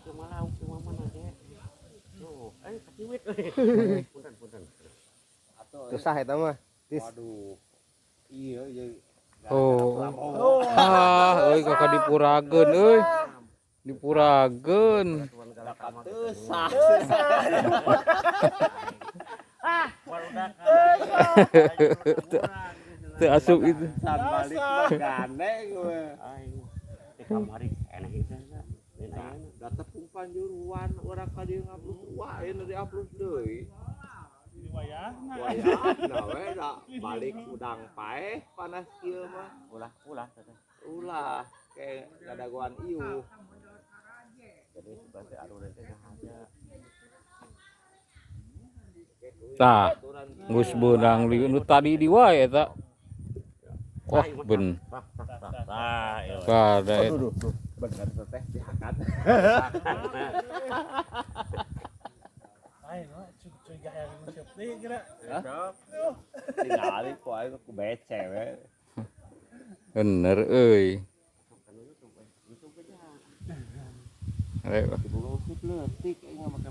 ke Malau ke mana deh. Oh, keciwit. Punten. Susah eta mah. Waduh. Iya. Oh. Euy kakak dipurageun euy. Dipurageun. Susah. Barudak. Teu asup itu. San balik mah gane gue. Aing di kamari enak itu. Lain aya. Da tepung panjuruan urang ka dieu ngupload wae nu di-upload deui. Wayahna. Wayahna we da balik udang paeh panas kieu mah. Ulah teh. Ulah kayak ngadaguan ieu. Jadi sebenarnya anu teh aja. Tah, geus beunang nu tadi di wae eta. Wah, ben. Tah, iya. Kada eta. Bener tuh teh diangkat. Ayo, cuy yang mencep nih kira. Tingali ku aing ku bece we. Bener euy. Ayo. Dibuka leutik aing make